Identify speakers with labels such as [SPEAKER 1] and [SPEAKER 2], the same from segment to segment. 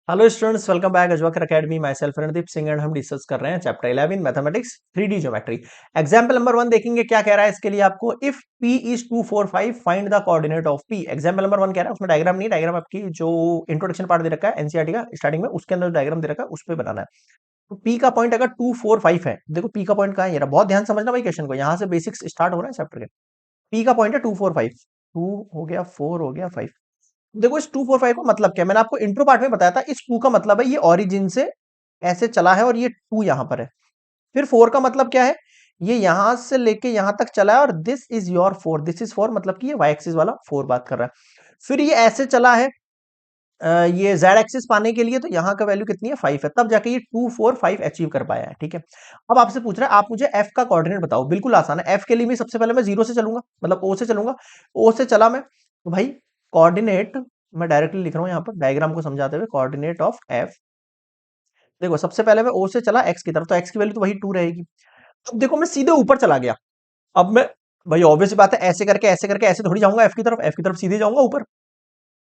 [SPEAKER 1] Hello students, welcome back Ajwakar academy. Myself Randeep Singh and हम discuss कर रहे हैं chapter 11 mathematics 3D geometry. Example number 1 देखेंगे क्या कह रहा है इसके लिए आपको। If P is 245 find the coordinate of P। Example number 1 कह रहा है, उसमें डायग्राम नहीं, डायग्राम आपकी जो इंट्रोडक्शन पार्ट दे रखा है एनसीईआरटी का स्टार्टिंग में, उसके अंदर डायग्राम दे रखा है उस पर बनाना है। तो P का पॉइंट अगर 245 है, देखो P का पॉइंट कहाँ है, ये रहा। बहुत ध्यान समझना भाई क्वेश्चन को, यहाँ से बेसिक्स स्टार्ट हो रहा है चैप्टर के। P का पॉइंट है 245, 2 हो गया, 4 हो गया, 5। देखो इस 245 का मतलब क्या है, मैंने आपको इंट्रो पार्ट में बताया था। इस 2 का मतलब है ये ओरिजिन से ऐसे चला है और ये 2 यहां पर है। फिर 4 का मतलब क्या है, ये यहां से लेके यहां तक चला है और this is your 4, this is 4 मतलब कि ये वाई एक्सिस वाला 4 बात कर रहा है। फिर ये ऐसे चला है ये जेड एक्सिस पाने के लिए, तो यहाँ का वैल्यू कितनी है, 5 है, तब जाके ये 245 अचीव कर पाया है। ठीक है, अब आपसे पूछ रहा है आप मुझे एफ का कोऑर्डिनेट बताओ। बिल्कुल आसान है। एफ के लिए मैं सबसे पहले मैं जीरो से चलूंगा, मतलब ओ से चलूंगा। ओ से चला मैं, तो भाई कोऑर्डिनेट मैं डायरेक्टली लिख रहा हूं यहाँ पर डायग्राम को समझाते हुए। कोऑर्डिनेट ऑफ एफ, देखो सबसे पहले मैं ओ से चला एक्स की तरफ, तो एक्स की वैल्यू तो वही 2 रहेगी। अब देखो मैं सीधे ऊपर चला गया। अब मैं, भाई ऑब्वियस बात है, ऐसे करके ऐसे थोड़ी जाऊंगा एफ की तरफ सीधे जाऊंगा ऊपर।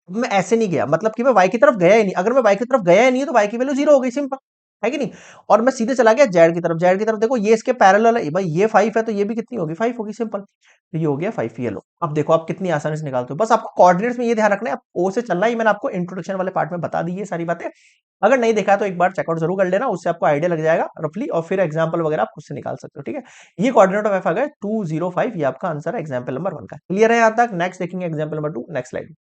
[SPEAKER 1] मैं ऐसे नहीं गया, मतलब कि मैं वाई की तरफ गया ही नहीं। अगर मैं वाई की तरफ गया ही नहीं है तो वाई की वैल्यू जीरो हो गई, सिंपल है कि नहीं। और मैं सीधे चला गया जेड की तरफ, जेड की तरफ देखो ये इसके पैरेलल है भाई, ये 5 है तो ये भी कितनी होगी, 5 होगी, सिंपल। तो ये हो गया 5। ये लो, अब देखो आप कितनी आसानी से निकालते हो। बस आपको कोऑर्डिनेट्स में ये ध्यान रखना है, ओ से चलना ही। मैंने आपको इंट्रोडक्शन वाले पार्ट में बता दी है सारी बातें। अगर नहीं देखा तो एक बार चेकआउट जरूर कर लेना, उससे आपको आइडिया लग जाएगा रफली, और फिर एग्जाम्पल वगैरह आप खुद से निकाल सकते हो। ठीक है, ये कोऑर्डिनेट ऑफ एफ आ गया 205, ये आपका आंसर है एग्जाम्पल नंबर 1 का। क्लियर है यहाँ तक? नेक्स्ट देखेंगे एग्जाम्पल नंबर 2, नेक्स्ट स्लाइड।